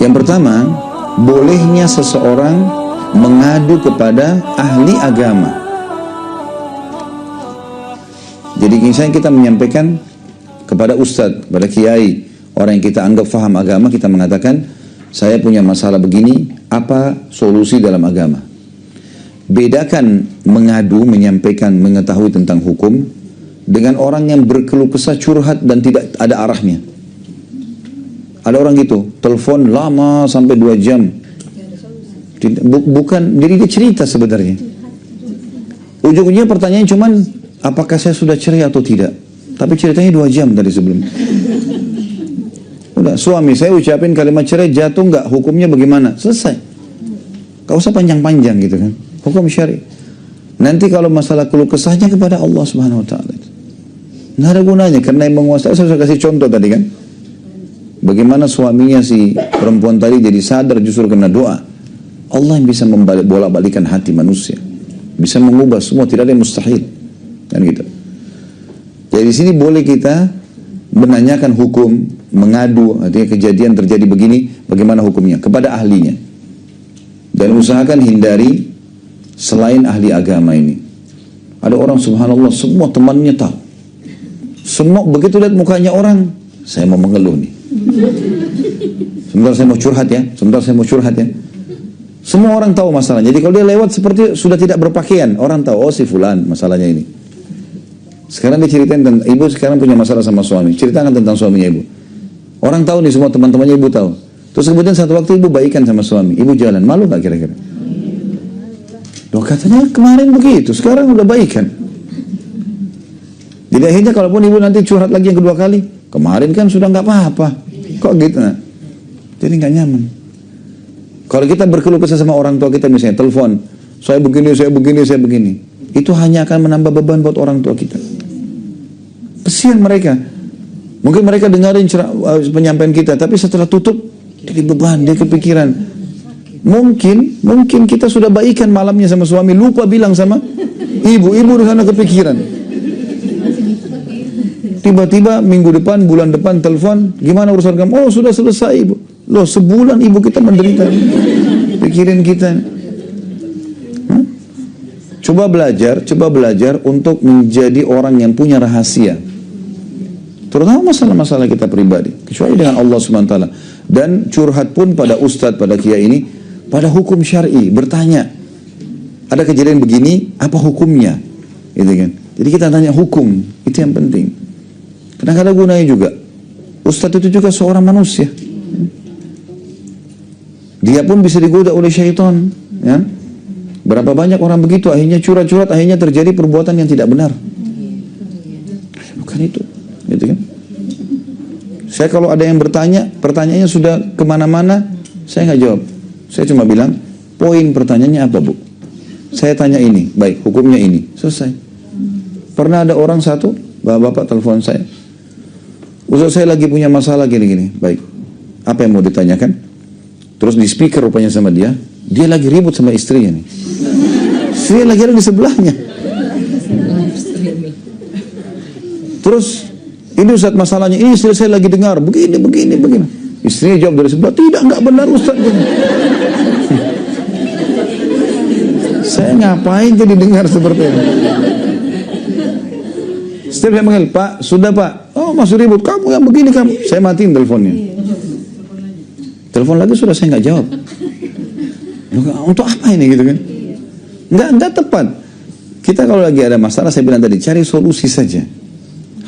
Yang pertama, bolehnya seseorang mengadu kepada ahli agama. Jadi misalnya kita menyampaikan kepada ustadz, kepada kiai, orang yang kita anggap faham agama, kita mengatakan, saya punya masalah begini, apa solusi dalam agama? Bedakan mengadu, menyampaikan, mengetahui tentang hukum, dengan orang yang berkeluh kesah, curhat dan tidak ada arahnya. Ada orang gitu, telepon lama sampai 2 jam. Bukan, jadi dia cerita sebenarnya. Ujung-ujungnya pertanyaan cuman, apakah saya sudah cerai atau tidak? Tapi ceritanya 2 jam tadi sebelumnya. Udah, suami saya ucapin kalimat cerai, jatuh nggak? Hukumnya bagaimana? Selesai. Gak usah panjang-panjang gitu kan. Hukum syari. Nanti kalau masalah keluh kesahnya kepada Allah Subhanahu Wa Taala. Nggak ada gunanya, karena yang menguasai. Saya sudah kasih contoh tadi kan. Bagaimana suaminya si perempuan tadi jadi sadar justru karena doa. Allah yang bisa bolak-balikan hati manusia. Bisa mengubah semua, tidak ada yang mustahil. Kan gitu. Jadi di sini boleh kita menanyakan hukum, mengadu, artinya kejadian terjadi begini, bagaimana hukumnya, kepada ahlinya. Dan usahakan hindari selain ahli agama ini. Ada orang subhanallah, semua temannya tahu. Semua begitu lihat mukanya orang, saya mau mengeluh nih. Sebentar saya mau curhat ya, sebentar saya mau curhat ya. Semua orang tahu masalahnya. Jadi kalau dia lewat seperti sudah tidak berpakaian, orang tahu, oh si fulan masalahnya ini. Sekarang dia ceritain tentang ibu sekarang punya masalah sama suami. Ceritakan tentang suaminya ibu. Orang tahu nih, semua teman-temannya ibu tahu. Terus kemudian satu waktu ibu baikan sama suami. Ibu jalan, malu gak kira-kira? Loh katanya kemarin begitu, sekarang udah baikan. Jadi akhirnya kalaupun ibu nanti curhat lagi yang kedua kali, kemarin kan sudah nggak apa-apa. Kok gitu? Nah? Jadi nggak nyaman. Kalau kita berkeluh kesah sama orang tua kita misalnya, telepon, saya begini, saya begini, saya begini. Itu hanya akan menambah beban buat orang tua kita. Kesian mereka. Mungkin mereka dengarin penyampaian kita, tapi setelah tutup, jadi beban, dia kepikiran. Mungkin kita sudah baikan malamnya sama suami, lupa bilang sama ibu di sana kepikiran. Tiba-tiba minggu depan, bulan depan telepon, gimana urusan kamu? Oh sudah selesai ibu. Loh sebulan ibu kita menderita. Pikirin kita. Coba belajar untuk menjadi orang yang punya rahasia. Terutama masalah-masalah kita pribadi. Kecuali dengan Allah SWT. Dan curhat pun pada ustadz, pada kiai ini, pada hukum syar'i, bertanya. Ada kejadian begini, apa hukumnya? Gitu kan. Jadi kita tanya hukum, itu yang penting. Karena ada gunanya juga. Ustadz itu juga seorang manusia. Dia pun bisa digoda oleh syaitan. Ya. Berapa banyak orang begitu, akhirnya curhat-curhat, akhirnya terjadi perbuatan yang tidak benar. Bukan itu. Gitu kan. Saya kalau ada yang bertanya, pertanyaannya sudah kemana-mana, saya nggak jawab. Saya cuma bilang, poin pertanyaannya apa bu? Saya tanya ini, baik, hukumnya ini. Selesai. Pernah ada orang satu, bapak-bapak telepon saya. Ustaz saya lagi punya masalah gini-gini. Baik, apa yang mau ditanyakan? Terus di speaker rupanya sama dia lagi ribut sama istrinya nih. Istrinya lagi ada di sebelahnya. Terus, ini Ustaz masalahnya, ini istri saya lagi dengar, begini. Istrinya jawab dari sebelah, tidak, enggak benar Ustaz. Saya ngapain jadi dengar seperti ini? Setiap saya panggil, Pak, sudah Pak. Oh masih ribut, kamu yang begini kamu. Saya matiin teleponnya. Telepon lagi sudah saya nggak jawab. Untuk apa ini gitu kan? Nggak tepat. Kita kalau lagi ada masalah, saya bilang tadi, cari solusi saja.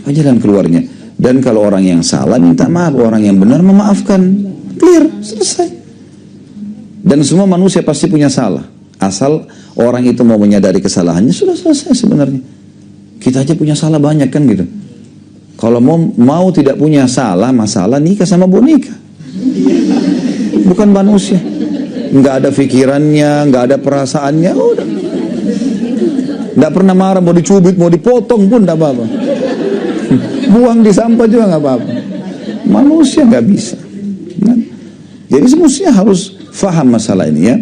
Apa jalan keluarnya? Dan kalau orang yang salah minta maaf, orang yang benar memaafkan. Clear, selesai. Dan semua manusia pasti punya salah. Asal orang itu mau menyadari kesalahannya, sudah selesai sebenarnya. Kita aja punya salah banyak kan gitu. Kalau mau tidak punya masalah nikah sama boneka. Bukan manusia. Nggak ada pikirannya, nggak ada perasaannya, udah. Nggak pernah marah, mau dicubit, mau dipotong pun nggak apa-apa. Buang di sampah juga nggak apa-apa. Manusia nggak bisa. Jadi semestinya harus faham masalah ini ya.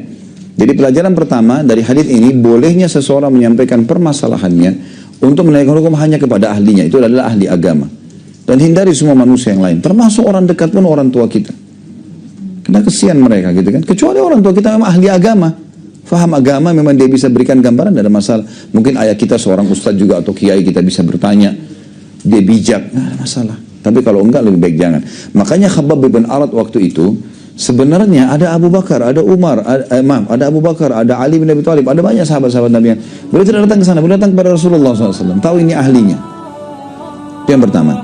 Jadi pelajaran pertama dari hadis ini, bolehnya seseorang menyampaikan permasalahannya untuk menaikkan hukum hanya kepada ahlinya. Itu adalah ahli agama. Dan hindari semua manusia yang lain. Termasuk orang dekat pun orang tua kita. Karena kesian mereka gitu kan. Kecuali orang tua kita memang ahli agama, faham agama, memang dia bisa berikan gambaran, tidak ada masalah. Mungkin ayah kita seorang ustadz juga atau kiai, kita bisa bertanya, dia bijak, nggak ada masalah. Tapi kalau enggak lebih baik jangan. Makanya Khabbab bin Arat waktu itu sebenarnya ada Abu Bakar, ada Umar, ada Abu Bakar, ada Ali bin Abi Thalib, ada banyak sahabat-sahabat Nabi. Beliau tidak datang ke sana, beliau datang kepada Rasulullah SAW. Tahu ini ahlinya. Itu yang pertama.